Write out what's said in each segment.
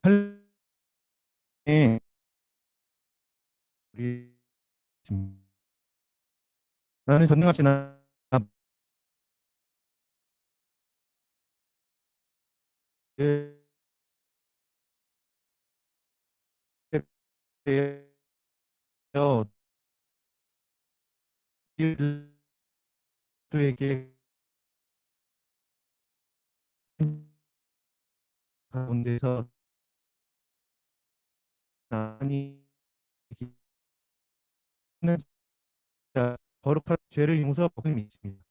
네, 우리 나는 전능하시나 에게 가운데서 나니 거룩한 죄를 용서하고 믿습니다.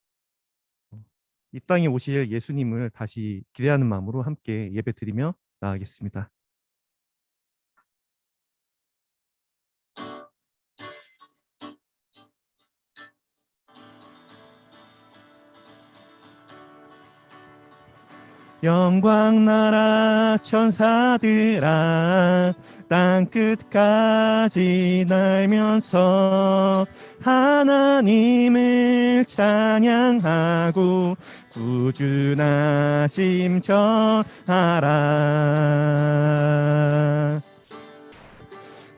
이 땅에 오실 예수님을 다시 기대하는 마음으로 함께 예배드리며 나아가겠습니다. 영광 나라 천사들아 땅 끝까지 날면서 하나님을 찬양하고 구주나심 전하라.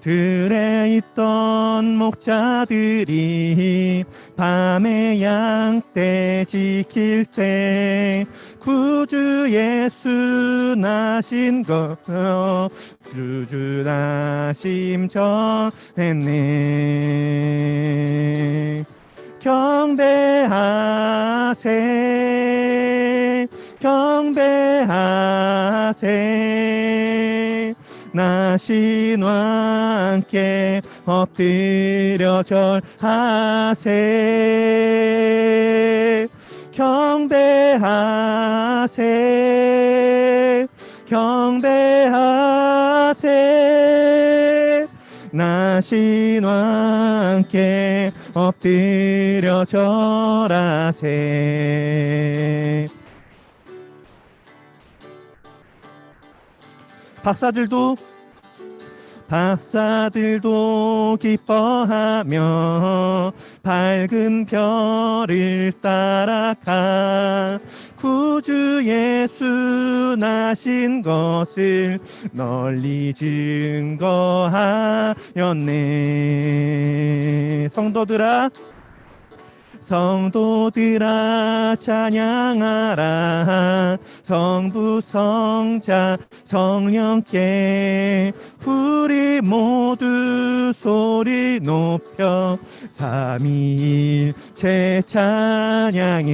들에 있던 목자들이 밤에 양떼 지킬 때 구주 예수 나신 것 구주 나심 전했네. 경배하세 경배하세 나신 왕께 엎드려 절하세. 경배하세 경배하세 나신 왕께 엎드려 절하세. 박사들도 기뻐하며 밝은 별을 따라가 구주 예수 나신 것을 널리 증거하였네. 성도들아 찬양하라. 성부 성자 성령께 우리 모두 소리 높여 삼위일체 찬양해.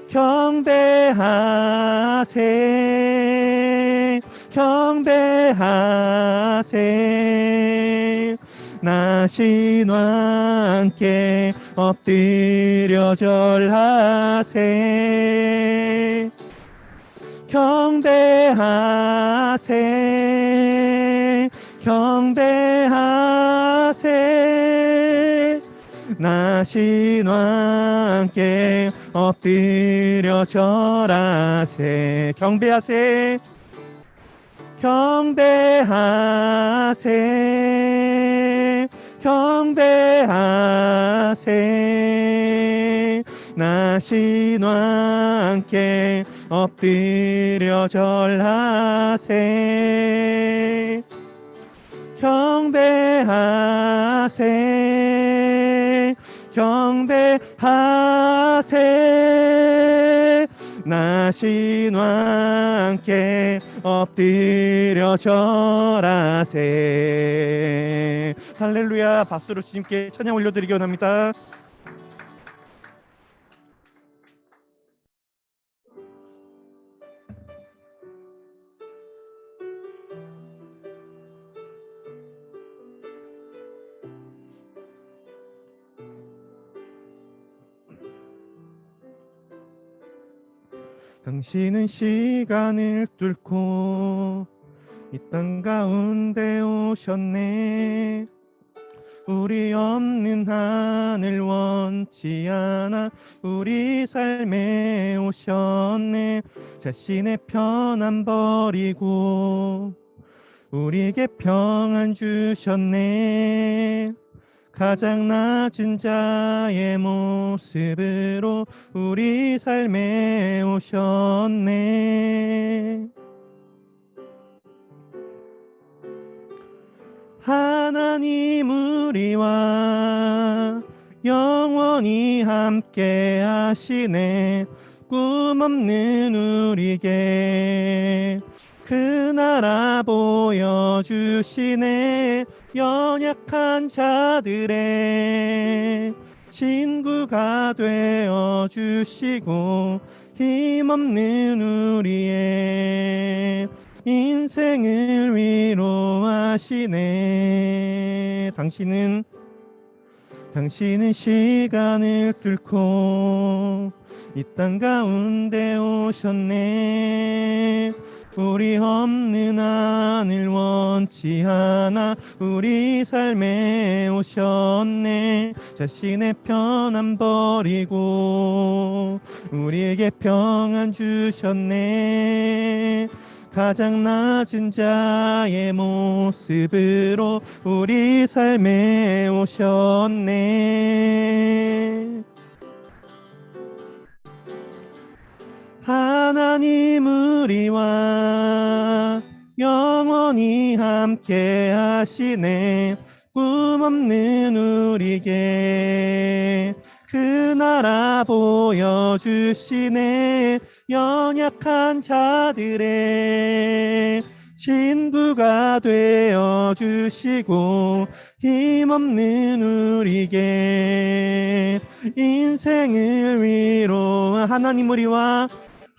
경배하세 경배하세 나신 왕께 엎드려 절하세. 경배하세 경배하세 나신 왕께 엎드려 절하세. 경배하세 경배하세 경배하세 나신 왕께 엎드려 절하세. 경배하세 경배하세 나신 왕께 엎드려 절하세. 할렐루야. 박수로 주님께 찬양 올려드리기 원합니다. 당신은 시간을 뚫고 이 땅 가운데 오셨네. 우리 없는 하늘 원치 않아 우리 삶에 오셨네. 자신의 편안 버리고 우리에게 평안 주셨네. 가장 낮은 자의 모습으로 우리 삶에 오셨네. 하나님 우리와 영원히 함께 하시네. 꿈 없는 우리에게 그 나라 보여주시네. 연약한 자들의 친구가 되어주시고 힘없는 우리의 인생을 위로하시네. 당신은 시간을 뚫고 이 땅 가운데 오셨네. 우리 없는 하늘 원치 않아 우리 삶에 오셨네. 자신의 편안 버리고 우리에게 평안 주셨네. 가장 낮은 자의 모습으로 우리 삶에 오셨네. 하나님 우리와 영원히 함께 하시네. 꿈 없는 우리에게 그 나라 보여주시네. 연약한 자들의 친구가 되어주시고 힘없는 우리에게 인생을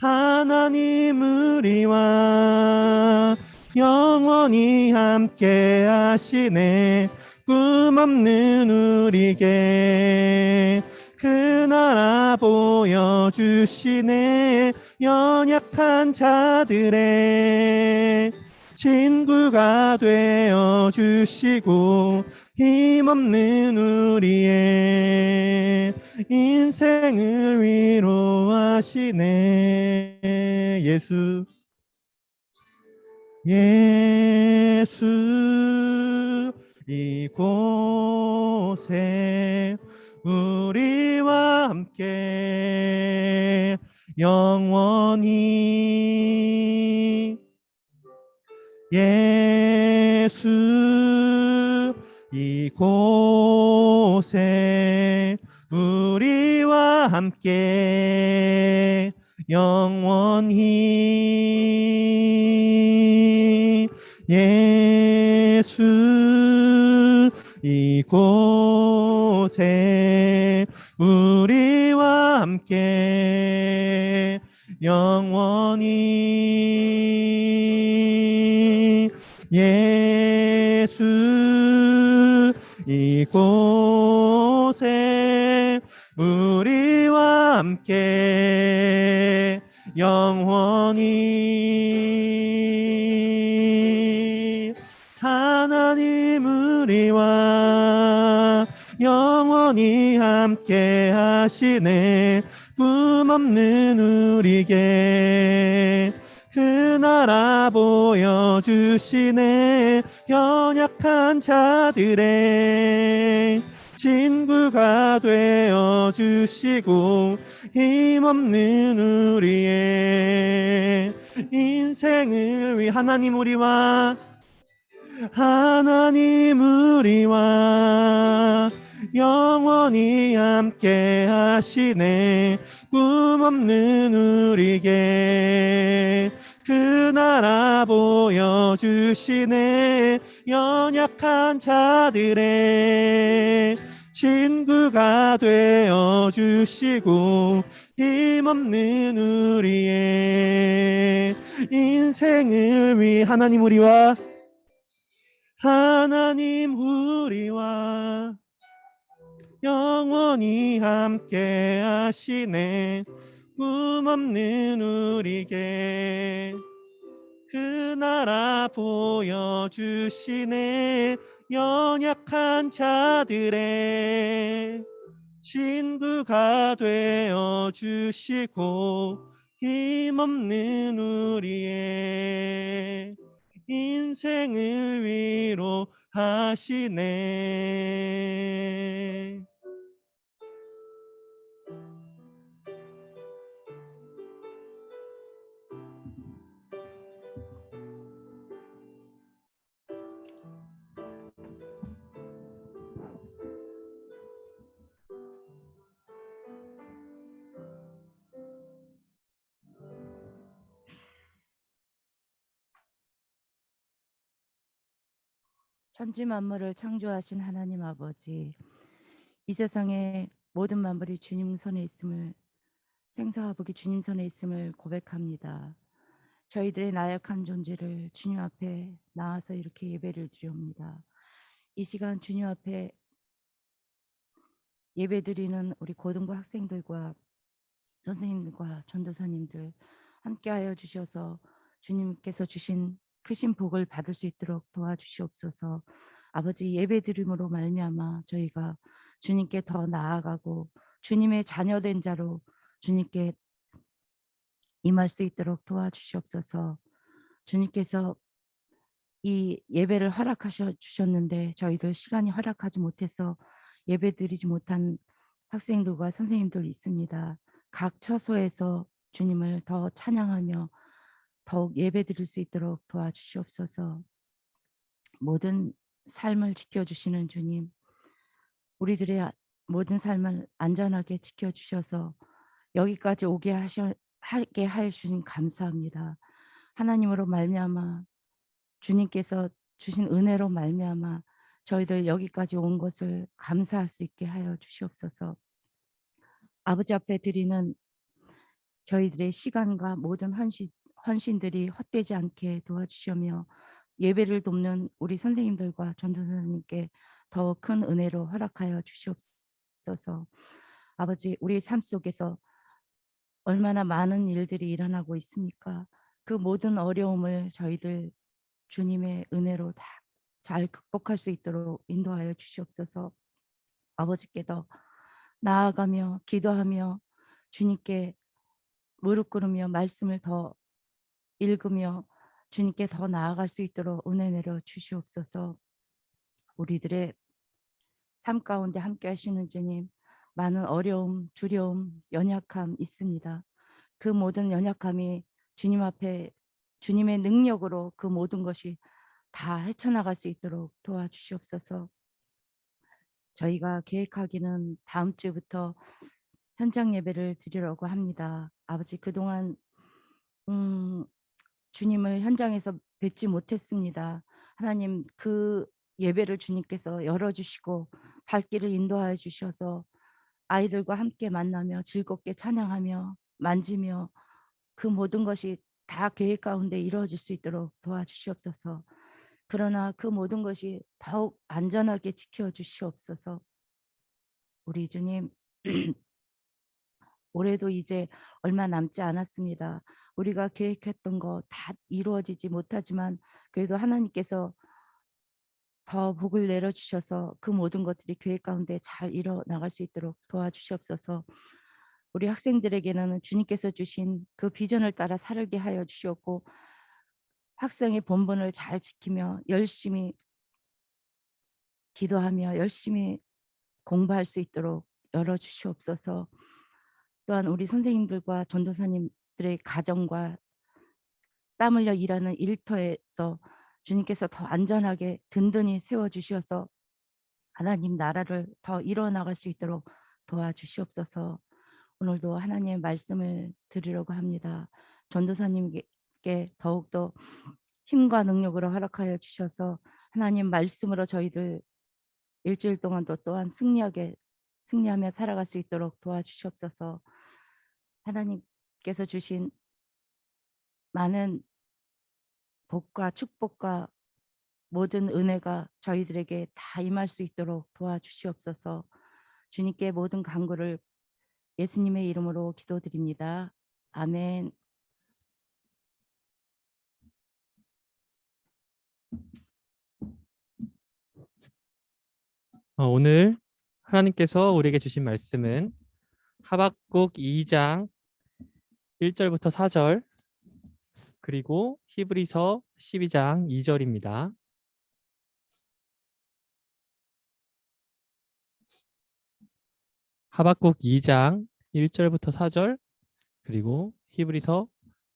하나님 우리와 영원히 함께 하시네. 꿈 없는 우리에게 그 나라 보여주시네. 연약한 자들의 친구가 되어주시고 힘없는 우리의 인생을 위로하시네. 예수 이곳에 우리와 함께 영원히 예수 이곳에 우리와 함께 영원히 예수 이곳에 우리와 함께 영원히 예수 이곳에 우리와 함께 영원히 하나님 우리와 영원히 함께 하시네. 꿈 없는 우리에게 그 나라 보여주시네. 연약한 자들의 친구가 되어주시고 힘없는 우리의 인생을 위해 하나님 우리와 영원히 함께 하시네. 꿈 없는 우리에게 그 나라 보여주시네. 연약한 자들의 친구가 되어주시고 힘없는 우리의 인생을 위해 하나님 우리와 영원히 함께 하시네. 꿈 없는 우리에게 그 나라 보여주시네. 연약한 자들의 친구가 되어주시고 힘없는 우리의 인생을 하시네. 천지 만물을 창조하신 하나님 아버지, 이 세상의 모든 만물이 주님 손에 있음을, 생사화복이 주님 손에 있음을 고백합니다. 저희들의 나약한 존재를 주님 앞에 나와서 이렇게 예배를 드립니다. 이 시간 주님 앞에 예배드리는 우리 고등부 학생들과 선생님들과 전도사님들 함께하여 주셔서 주님께서 주신 크신 복을 받을 수 있도록 도와주시옵소서. 아버지, 예배드림으로 말미암아 저희가 주님께 더 나아가고 주님의 자녀된 자로 주님께 임할 수 있도록 도와주시옵소서. 주님께서 이 예배를 허락하셔 주셨는데 저희들 시간이 허락하지 못해서 예배드리지 못한 학생들과 선생님들 있습니다. 각 처소에서 주님을 더 찬양하며 더욱 예배드릴 수 있도록 도와주시옵소서. 모든 삶을 지켜주시는 주님, 우리들의 모든 삶을 안전하게 지켜주셔서 여기까지 하게 하여 주신 감사합니다. 하나님으로 말미암아 주님께서 주신 은혜로 말미암아 저희들 여기까지 온 것을 감사할 수 있게 하여 주시옵소서. 아버지 앞에 드리는 저희들의 시간과 모든 헌신들이 헛되지 않게 도와주시며 예배를 돕는 우리 선생님들과 전도사님께 더 큰 은혜로 허락하여 주시옵소서. 아버지, 우리 삶 속에서 얼마나 많은 일들이 일어나고 있습니까? 그 모든 어려움을 저희들 주님의 은혜로 다 잘 극복할 수 있도록 인도하여 주시옵소서. 아버지께 더 나아가며 기도하며 주님께 무릎 꿇으며 말씀을 더 읽으며 주님께 더 나아갈 수 있도록 은혜 내려 주시옵소서. 우리들의 삶 가운데 함께 하시는 주님, 많은 어려움, 두려움, 연약함 있습니다. 그 모든 연약함이 주님 앞에 주님의 능력으로 그 모든 것이 다 헤쳐나갈 수 있도록 도와주시옵소서. 저희가 계획하기는 다음 주부터 현장 예배를 드리려고 합니다. 아버지, 그동안 주님을 현장에서 뵙지 못했습니다. 하나님, 그 예배를 주님께서 열어주시고 발길을 인도하여 주셔서 아이들과 함께 만나며 즐겁게 찬양하며 만지며 그 모든 것이 다 계획 가운데 이루어질 수 있도록 도와주시옵소서. 그러나 그 모든 것이 더욱 안전하게 지켜주시옵소서. 우리 주님, 올해도 이제 얼마 남지 않았습니다. 우리가 계획했던 거 다 이루어지지 못하지만 그래도 하나님께서 더 복을 내려주셔서 그 모든 것들이 계획 가운데 잘 이뤄나갈 수 있도록 도와주시옵소서. 우리 학생들에게는 주님께서 주신 그 비전을 따라 살게 하여 주시옵고 학생의 본분을 잘 지키며 열심히 기도하며 열심히 공부할 수 있도록 열어주시옵소서. 또한 우리 선생님들과 전도사님들의 가정과 땀 흘려 일하는 일터에서 주님께서 더 안전하게 든든히 세워주셔서 하나님 나라를 더 이뤄나갈 수 있도록 도와주시옵소서. 오늘도 하나님의 말씀을 드리려고 합니다. 전도사님께 더욱더 힘과 능력으로 허락하여 주셔서 하나님 말씀으로 저희들 일주일 동안도 또한 승리하며 살아갈 수 있도록 도와주시옵소서. 하나님께서 주신 많은 복과 축복과 모든 은혜가 저희들에게 다 임할 수 있도록 도와주시옵소서. 주님께 모든 간구를 예수님의 이름으로 기도드립니다. 아멘. 오늘 하나님께서 우리에게 주신 말씀은 하박국 2장 1절부터 4절 그리고 히브리서 12장 2절입니다. 하박국 2장 1절부터 4절 그리고 히브리서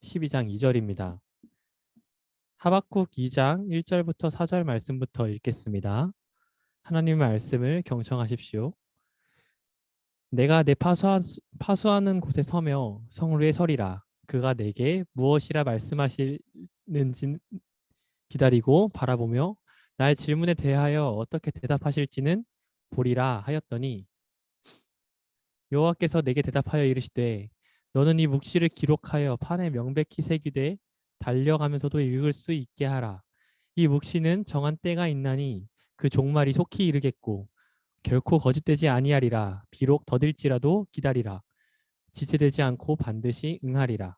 12장 2절입니다. 하박국 2장 1절부터 4절 말씀부터 읽겠습니다. 하나님의 말씀을 경청하십시오. 내가 내 파수하는 곳에 서며 성루에 서리라. 그가 내게 무엇이라 말씀하시는지 기다리고 바라보며 나의 질문에 대하여 어떻게 대답하실지는 보리라 하였더니 여호와께서 내게 대답하여 이르시되 너는 이 묵시를 기록하여 판에 명백히 새기되 달려가면서도 읽을 수 있게 하라. 이 묵시는 정한 때가 있나니 그 종말이 속히 이르겠고 결코 거짓되지 아니하리라. 비록 더딜지라도 기다리라. 지체되지 않고 반드시 응하리라.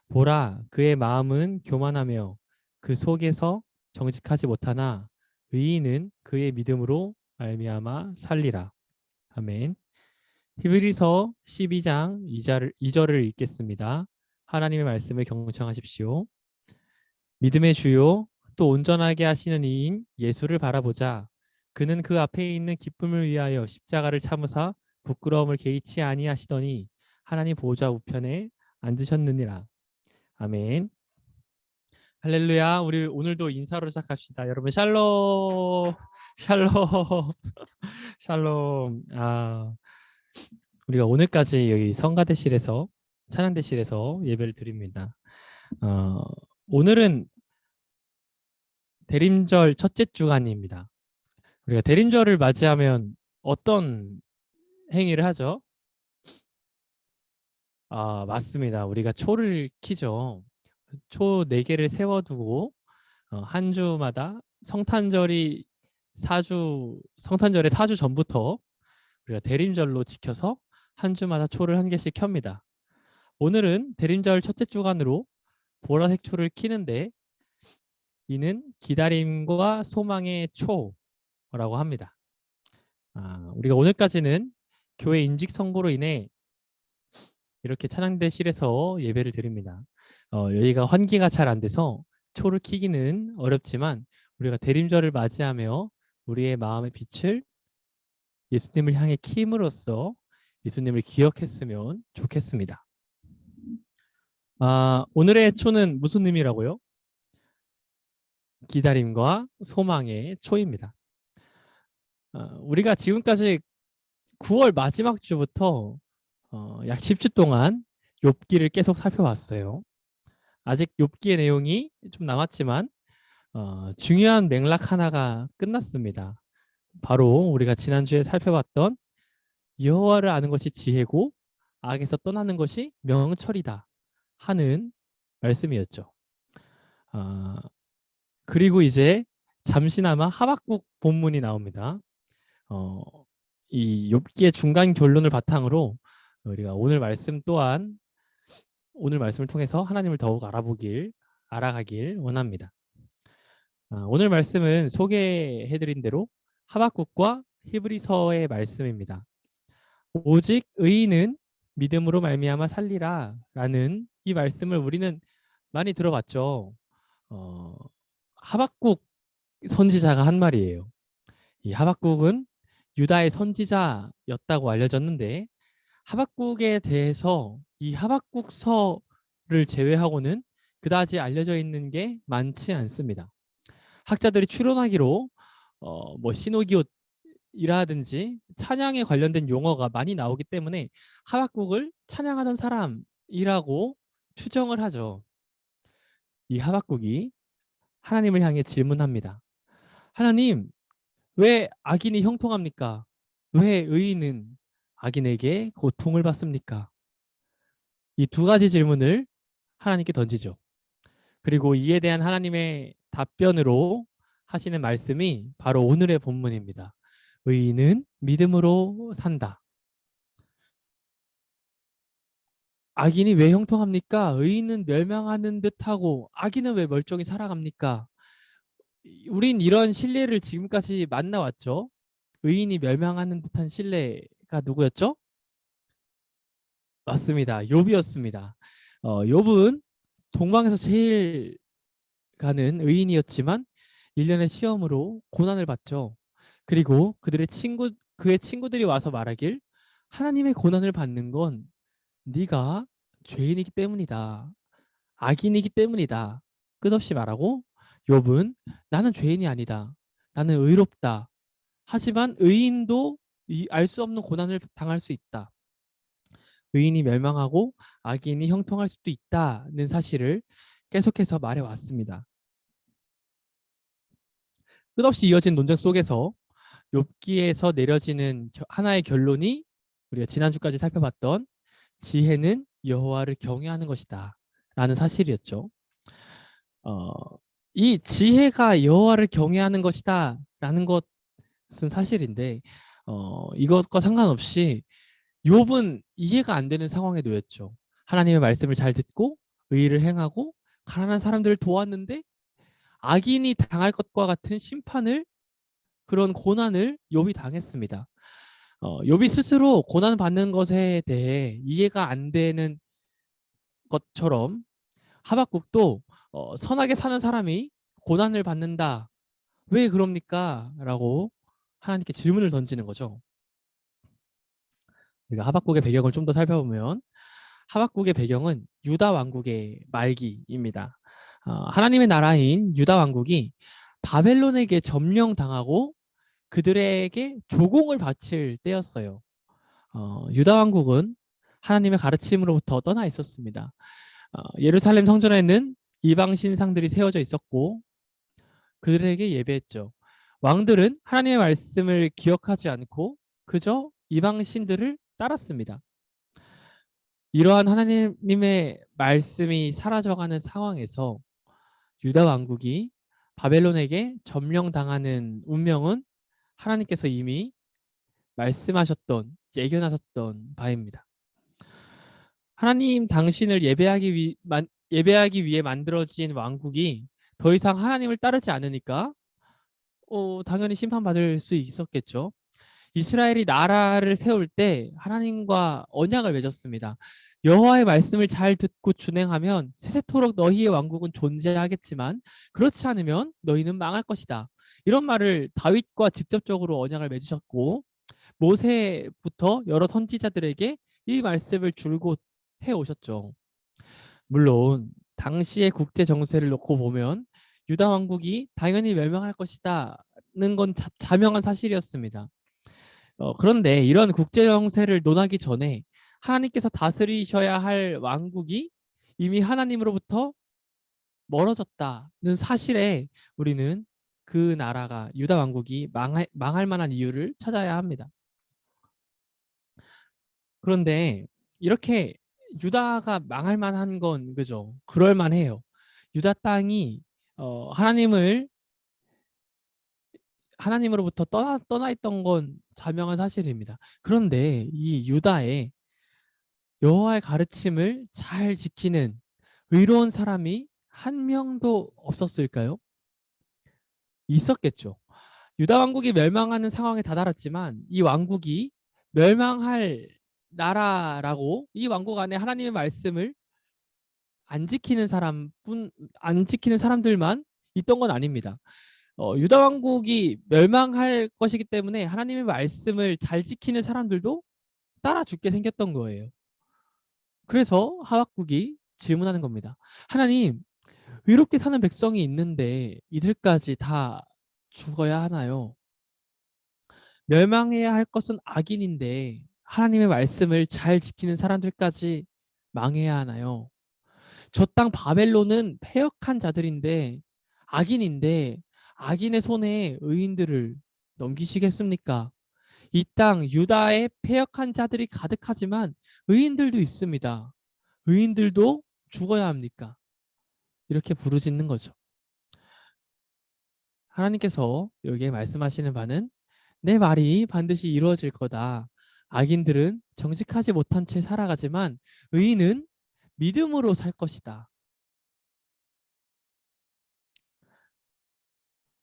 보라, 그의 마음은 교만하며 그 속에서 정직하지 못하나 의인은 그의 믿음으로 말미암아 살리라. 아멘. 히브리서 12장 2절을 읽겠습니다. 하나님의 말씀을 경청하십시오. 믿음의 주요 또 온전하게 하시는 이인 예수를 바라보자. 그는 그 앞에 있는 기쁨을 위하여 십자가를 참으사 부끄러움을 개의치 아니하시더니 하나님 보좌 우편에 앉으셨느니라. 아멘. 할렐루야. 우리 오늘도 인사로 시작합시다. 여러분 샬롬. 샬롬. 샬롬. 우리가 오늘까지 여기 성가대실에서 찬양대실에서 예배를 드립니다. 오늘은 대림절 첫째 주간입니다. 우리가 대림절을 맞이하면 어떤 행위를 하죠? 맞습니다. 우리가 초를 켜죠. 초 4개를 세워두고 한 주마다 성탄절의 4주 전부터 우리가 대림절로 지켜서 한 주마다 초를 한 개씩 켭니다. 오늘은 대림절 첫째 주간으로 보라색 초를 켜는데 이는 기다림과 소망의 초라고 합니다. 우리가 오늘까지는 교회 임직 선고로 인해 이렇게 찬양대실에서 예배를 드립니다. 여기가 환기가 잘 안 돼서 초를 켜기는 어렵지만 우리가 대림절을 맞이하며 우리의 마음의 빛을 예수님을 향해 킴으로써 예수님을 기억했으면 좋겠습니다. 오늘의 초는 무슨 의미라고요? 기다림과 소망의 초입니다. 우리가 지금까지 9월 마지막 주부터 약 10주 동안 욥기를 계속 살펴봤어요. 아직 욥기의 내용이 좀 남았지만 중요한 맥락 하나가 끝났습니다. 바로 우리가 지난주에 살펴봤던 여호와를 아는 것이 지혜고 악에서 떠나는 것이 명철이다 하는 말씀이었죠. 그리고 이제 잠시나마 하박국 본문이 나옵니다. 이 욥기의 중간 결론을 바탕으로 우리가 오늘 말씀을 통해서 하나님을 더욱 알아가길 원합니다. 오늘 말씀은 소개해드린 대로 하박국과 히브리서의 말씀입니다. 오직 의인은 믿음으로 말미암아 살리라 라는 이 말씀을 우리는 많이 들어봤죠. 하박국 선지자가 한 말이에요. 이 하박국은 유다의 선지자였다고 알려졌는데 하박국에 대해서 이 하박국서를 제외하고는 그다지 알려져 있는 게 많지 않습니다. 학자들이 추론하기로 뭐 신호기옷이라든지 찬양에 관련된 용어가 많이 나오기 때문에 하박국을 찬양하던 사람이라고 추정을 하죠. 이 하박국이 하나님을 향해 질문합니다. 하나님, 왜 악인이 형통합니까? 왜 의인은 악인에게 고통을 받습니까? 이 두 가지 질문을 하나님께 던지죠. 그리고 이에 대한 하나님의 답변으로 하시는 말씀이 바로 오늘의 본문입니다. 의인은 믿음으로 산다. 악인이 왜 형통합니까? 의인은 멸망하는 듯하고 악인은 왜 멀쩡히 살아갑니까? 우린 이런 신뢰를 지금까지 만나왔죠. 의인이 멸망하는 듯한 신뢰가 누구였죠? 맞습니다. 욥이었습니다. 욥은 동방에서 제일 가는 의인이었지만 1년의 시험으로 고난을 받죠. 그리고 그의 친구들이 와서 말하길 하나님의 고난을 받는 건 네가 죄인이기 때문이다. 악인이기 때문이다. 끝없이 말하고 욥은 나는 죄인이 아니다. 나는 의롭다. 하지만 의인도 알 수 없는 고난을 당할 수 있다. 의인이 멸망하고 악인이 형통할 수도 있다는 사실을 계속해서 말해왔습니다. 끝없이 이어진 논쟁 속에서 욥기에서 내려지는 하나의 결론이 우리가 지난주까지 살펴봤던 지혜는 여호와를 경외하는 것이다 라는 사실이었죠. 이 지혜가 여호와를 경외하는 것이다 라는 것은 사실인데 이것과 상관없이 욥은 이해가 안 되는 상황에 놓였죠. 하나님의 말씀을 잘 듣고 의를 행하고 가난한 사람들을 도왔는데 악인이 당할 것과 같은 심판을, 그런 고난을 욥이 당했습니다. 욥이 스스로 고난 받는 것에 대해 이해가 안 되는 것처럼 하박국도 선하게 사는 사람이 고난을 받는다. 왜 그럽니까? 라고 하나님께 질문을 던지는 거죠. 우리가 하박국의 배경을 좀 더 살펴보면 하박국의 배경은 유다 왕국의 말기입니다. 하나님의 나라인 유다 왕국이 바벨론에게 점령당하고 그들에게 조공을 바칠 때였어요. 유다 왕국은 하나님의 가르침으로부터 떠나 있었습니다. 예루살렘 성전에는 이방 신상들이 세워져 있었고 그들에게 예배했죠. 왕들은 하나님의 말씀을 기억하지 않고 그저 이방 신들을 따랐습니다. 이러한 하나님의 말씀이 사라져가는 상황에서 유다 왕국이 바벨론에게 점령당하는 운명은 하나님께서 이미 말씀하셨던, 예견하셨던 바입니다. 하나님 당신을 예배하기 위해 만들어진 왕국이 더 이상 하나님을 따르지 않으니까 당연히 심판받을 수 있었겠죠. 이스라엘이 나라를 세울 때 하나님과 언약을 맺었습니다. 여호와의 말씀을 잘 듣고 준행하면 세세토록 너희의 왕국은 존재하겠지만 그렇지 않으면 너희는 망할 것이다. 이런 말을 다윗과 직접적으로 언약을 맺으셨고 모세부터 여러 선지자들에게 이 말씀을 줄곧 해오셨죠. 물론 당시의 국제 정세를 놓고 보면 유다 왕국이 당연히 멸망할 것이다는 건 자명한 사실이었습니다. 그런데 이런 국제 정세를 논하기 전에 하나님께서 다스리셔야 할 왕국이 이미 하나님으로부터 멀어졌다는 사실에 우리는 그 나라가 유다 왕국이 망할 만한 이유를 찾아야 합니다. 그런데 이렇게 유다가 망할 만한 건 그죠? 그럴 만해요. 유다 땅이 하나님으로부터 떠나 있던 건 자명한 사실입니다. 그런데 이 유다에 여호와의 가르침을 잘 지키는 의로운 사람이 한 명도 없었을까요? 있었겠죠. 유다 왕국이 멸망하는 상황에 다다랐지만 이 왕국이 멸망할 나라라고 이 왕국 안에 하나님의 말씀을 안 지키는 사람들만 있던 건 아닙니다. 유다 왕국이 멸망할 것이기 때문에 하나님의 말씀을 잘 지키는 사람들도 따라 죽게 생겼던 거예요. 그래서 하박국이 질문하는 겁니다. 하나님, 의롭게 사는 백성이 있는데 이들까지 다 죽어야 하나요? 멸망해야 할 것은 악인인데 하나님의 말씀을 잘 지키는 사람들까지 망해야 하나요? 저 땅 바벨론은 패역한 자들인데 악인인데 악인의 손에 의인들을 넘기시겠습니까? 이 땅 유다에 패역한 자들이 가득하지만 의인들도 있습니다. 의인들도 죽어야 합니까? 이렇게 부르짖는 거죠. 하나님께서 여기에 말씀하시는 바는 내 말이 반드시 이루어질 거다. 악인들은 정직하지 못한 채 살아가지만 의인은 믿음으로 살 것이다.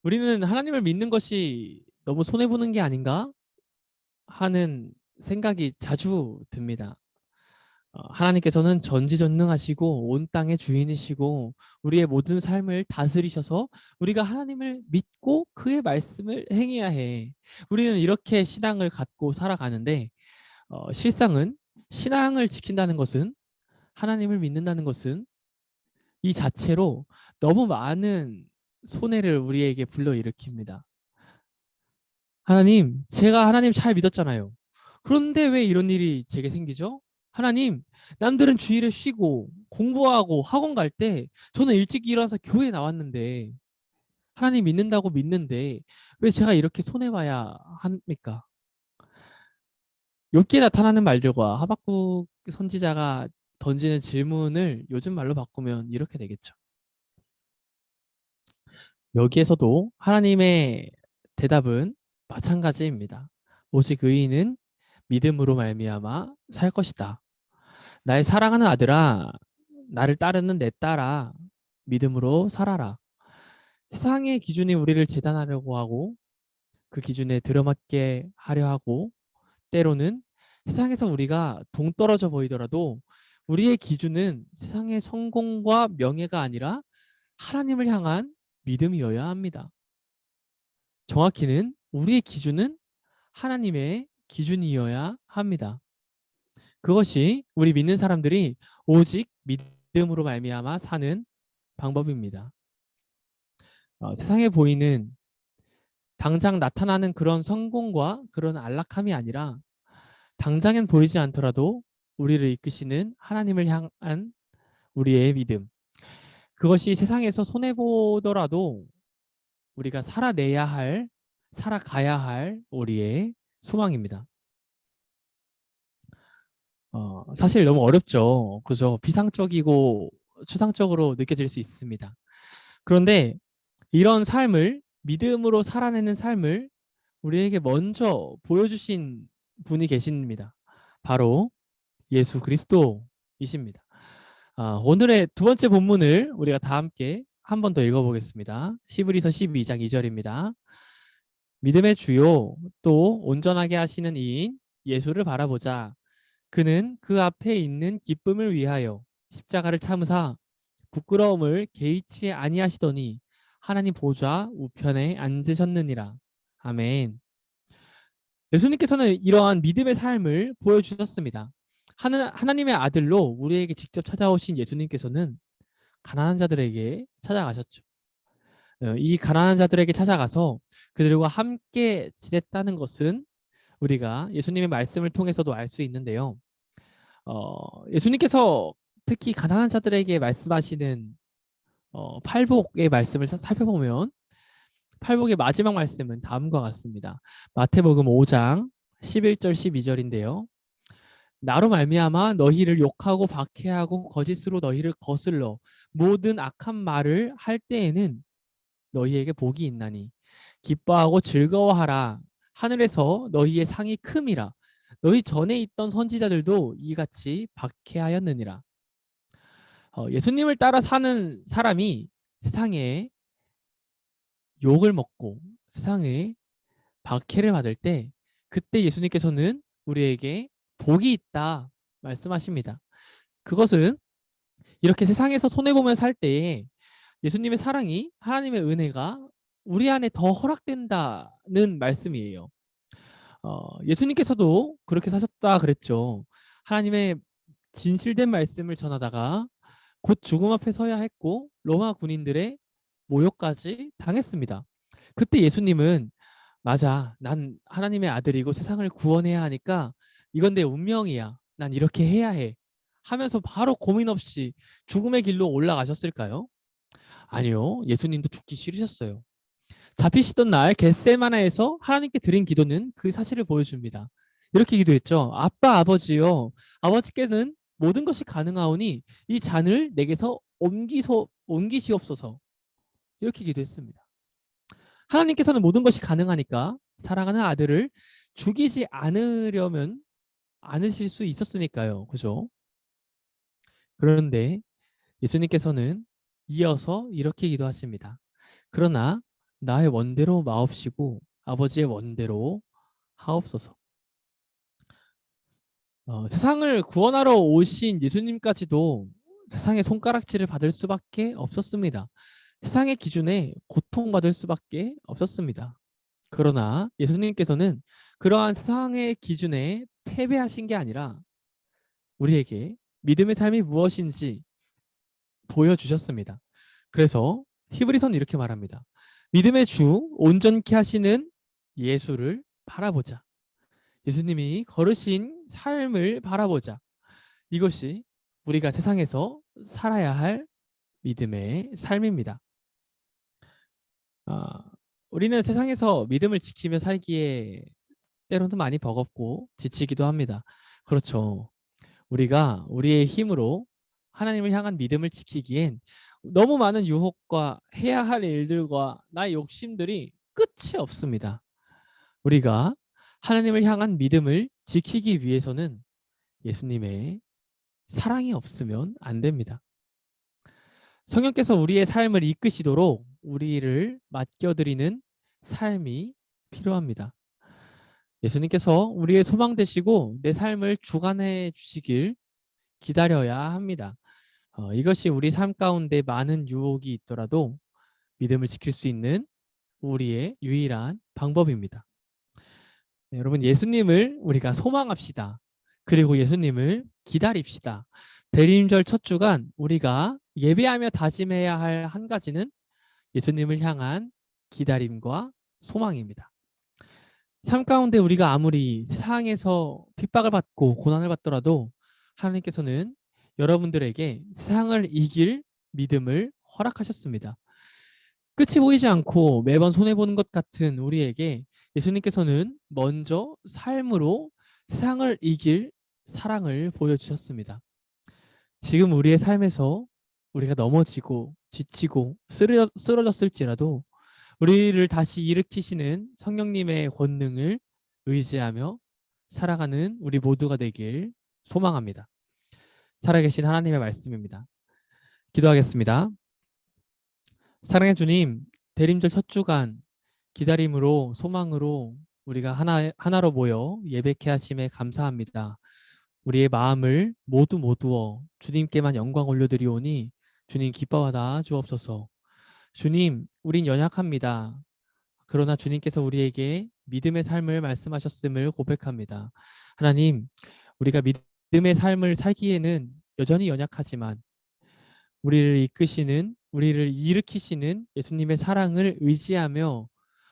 우리는 하나님을 믿는 것이 너무 손해보는 게 아닌가 하는 생각이 자주 듭니다. 하나님께서는 전지전능하시고 온 땅의 주인이시고 우리의 모든 삶을 다스리셔서 우리가 하나님을 믿고 그의 말씀을 행해야 해. 우리는 이렇게 신앙을 갖고 살아가는데 실상은 신앙을 지킨다는 것은, 하나님을 믿는다는 것은 이 자체로 너무 많은 손해를 우리에게 불러일으킵니다. 하나님, 제가 하나님 잘 믿었잖아요. 그런데 왜 이런 일이 제게 생기죠? 하나님, 남들은 주일에 쉬고 공부하고 학원 갈 때 저는 일찍 일어나서 교회에 나왔는데, 하나님 믿는다고 믿는데 왜 제가 이렇게 손해봐야 합니까? 욥기에 나타나는 말들과 하박국 선지자가 던지는 질문을 요즘 말로 바꾸면 이렇게 되겠죠. 여기에서도 하나님의 대답은 마찬가지입니다. 오직 의인은 믿음으로 말미암아 살 것이다. 나의 사랑하는 아들아, 나를 따르는 내 딸아, 믿음으로 살아라. 세상의 기준이 우리를 재단하려고 하고 그 기준에 들어맞게 하려 하고, 때로는 세상에서 우리가 동떨어져 보이더라도 우리의 기준은 세상의 성공과 명예가 아니라 하나님을 향한 믿음이어야 합니다. 정확히는 우리의 기준은 하나님의 기준이어야 합니다. 그것이 우리 믿는 사람들이 오직 믿음으로 말미암아 사는 방법입니다. 세상에 보이는 당장 나타나는 그런 성공과 그런 안락함이 아니라, 당장엔 보이지 않더라도 우리를 이끄시는 하나님을 향한 우리의 믿음, 그것이 세상에서 손해보더라도 우리가 살아가야 할 우리의 소망입니다. 사실 너무 어렵죠. 그죠? 비상적이고 추상적으로 느껴질 수 있습니다. 그런데 이런 삶을, 믿음으로 살아내는 삶을 우리에게 먼저 보여주신 분이 계십니다. 바로 예수 그리스도이십니다. 오늘의 두 번째 본문을 우리가 다 함께 한 번 더 읽어보겠습니다. 히브리서 12장 2절입니다. 믿음의 주요 또 온전하게 하시는 이인 예수를 바라보자. 그는 그 앞에 있는 기쁨을 위하여 십자가를 참으사 부끄러움을 개의치 아니하시더니 하나님 보좌 우편에 앉으셨느니라. 아멘. 예수님께서는 이러한 믿음의 삶을 보여주셨습니다. 하나님의 아들로 우리에게 직접 찾아오신 예수님께서는 가난한 자들에게 찾아가셨죠. 이 가난한 자들에게 찾아가서 그들과 함께 지냈다는 것은 우리가 예수님의 말씀을 통해서도 알 수 있는데요. 예수님께서 특히 가난한 자들에게 말씀하시는 팔복의 말씀을 살펴보면, 팔복의 마지막 말씀은 다음과 같습니다. 마태복음 5장 11절 12절인데요. 나로 말미암아 너희를 욕하고 박해하고 거짓으로 너희를 거슬러 모든 악한 말을 할 때에는 너희에게 복이 있나니 기뻐하고 즐거워하라. 하늘에서 너희의 상이 큼이라. 너희 전에 있던 선지자들도 이같이 박해하였느니라. 예수님을 따라 사는 사람이 세상에 욕을 먹고 세상에 박해를 받을 때, 그때 예수님께서는 우리에게 복이 있다 말씀하십니다. 그것은 이렇게 세상에서 손해보며 살 때에 예수님의 사랑이, 하나님의 은혜가 우리 안에 더 허락된다는 말씀이에요. 예수님께서도 그렇게 사셨다 그랬죠. 하나님의 진실된 말씀을 전하다가 곧 죽음 앞에 서야 했고 로마 군인들의 모욕까지 당했습니다. 그때 예수님은 맞아, 난 하나님의 아들이고 세상을 구원해야 하니까 이건 내 운명이야, 난 이렇게 해야 해 하면서 바로 고민 없이 죽음의 길로 올라가셨을까요? 아니요, 예수님도 죽기 싫으셨어요. 잡히시던 날 겟세마나에서 하나님께 드린 기도는 그 사실을 보여줍니다. 이렇게 기도했죠. 아빠, 아버지요, 아버지께는 모든 것이 가능하오니 이 잔을 내게서 옮기시옵소서. 이렇게 기도했습니다. 하나님께서는 모든 것이 가능하니까 사랑하는 아들을 죽이지 않으실 수 있었으니까요. 그죠? 그런데 예수님께서는 이어서 이렇게 기도하십니다. 그러나 나의 원대로 마옵시고 아버지의 원대로 하옵소서. 세상을 구원하러 오신 예수님까지도 세상의 손가락질을 받을 수밖에 없었습니다. 세상의 기준에 고통받을 수밖에 없었습니다. 그러나 예수님께서는 그러한 세상의 기준에 패배하신 게 아니라 우리에게 믿음의 삶이 무엇인지 보여주셨습니다. 그래서 히브리서는 이렇게 말합니다. 믿음의 주 온전케 하시는 예수를 바라보자. 예수님이 걸으신 삶을 바라보자. 이것이 우리가 세상에서 살아야 할 믿음의 삶입니다. 우리는 세상에서 믿음을 지키며 살기에 때로는 많이 버겁고 지치기도 합니다. 그렇죠. 우리가 우리의 힘으로 하나님을 향한 믿음을 지키기엔 너무 많은 유혹과 해야 할 일들과 나의 욕심들이 끝이 없습니다. 우리가 하나님을 향한 믿음을 지키기 위해서는 예수님의 사랑이 없으면 안 됩니다. 성령께서 우리의 삶을 이끄시도록 우리를 맡겨드리는 삶이 필요합니다. 예수님께서 우리의 소망 되시고 내 삶을 주관해 주시길 기다려야 합니다. 이것이 우리 삶 가운데 많은 유혹이 있더라도 믿음을 지킬 수 있는 우리의 유일한 방법입니다. 네, 여러분, 예수님을 우리가 소망합시다. 그리고 예수님을 기다립시다. 대림절 첫 주간 우리가 예배하며 다짐해야 할 한 가지는 예수님을 향한 기다림과 소망입니다. 삶 가운데 우리가 아무리 세상에서 핍박을 받고 고난을 받더라도 하나님께서는 여러분들에게 세상을 이길 믿음을 허락하셨습니다. 끝이 보이지 않고 매번 손해보는 것 같은 우리에게 예수님께서는 먼저 삶으로 세상을 이길 사랑을 보여주셨습니다. 지금 우리의 삶에서 우리가 넘어지고 지치고 쓰러졌을지라도 우리를 다시 일으키시는 성령님의 권능을 의지하며 살아가는 우리 모두가 되길 소망합니다. 살아계신 하나님의 말씀입니다. 기도하겠습니다. 사랑의 주님, 대림절 첫 주간 기다림으로 소망으로 우리가 하나로 모여 예배케 하심에 감사합니다. 우리의 마음을 모두어 주님께만 영광 올려드리오니 주님 기뻐하다 주옵소서. 주님, 우린 연약합니다. 그러나 주님께서 우리에게 믿음의 삶을 말씀하셨음을 고백합니다. 하나님, 우리가 믿음의 삶을 살기에는 여전히 연약하지만 우리를 이끄시는, 우리를 일으키시는 예수님의 사랑을 의지하며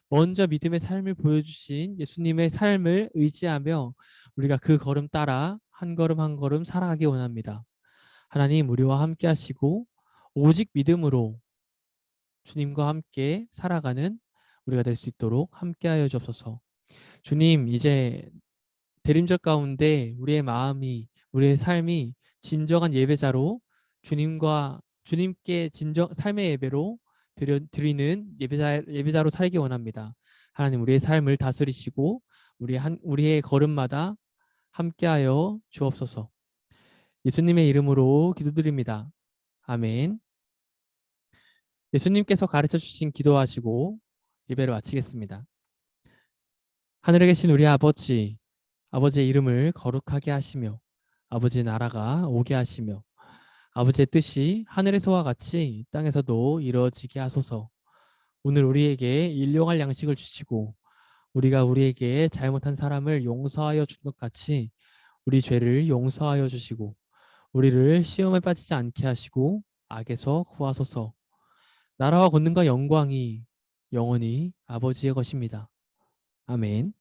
먼저 믿음의 삶을 보여주신 예수님의 삶을 의지하며 우리가 그 걸음 따라 한 걸음 한 걸음 살아가기 원합니다. 하나님, 우리와 함께 하시고 오직 믿음으로 주님과 함께 살아가는 우리가 될 수 있도록 함께하여 주옵소서. 주님, 이제 대림절 가운데 우리의 마음이, 우리의 삶이 진정한 예배자로 주님께 삶의 예배로 드리는 예배자로 살기 원합니다. 하나님, 우리의 삶을 다스리시고 우리의 걸음마다 함께하여 주옵소서. 예수님의 이름으로 기도드립니다. 아멘. 예수님께서 가르쳐 주신 기도하시고 예배를 마치겠습니다. 하늘에 계신 우리 아버지, 아버지의 이름을 거룩하게 하시며 아버지의 나라가 오게 하시며 아버지의 뜻이 하늘에서와 같이 땅에서도 이루어지게 하소서. 오늘 우리에게 일용할 양식을 주시고 우리가 우리에게 잘못한 사람을 용서하여 준 것 같이 우리 죄를 용서하여 주시고 우리를 시험에 빠지지 않게 하시고 악에서 구하소서. 나라와 권능과 영광이 영원히 아버지의 것입니다. 아멘.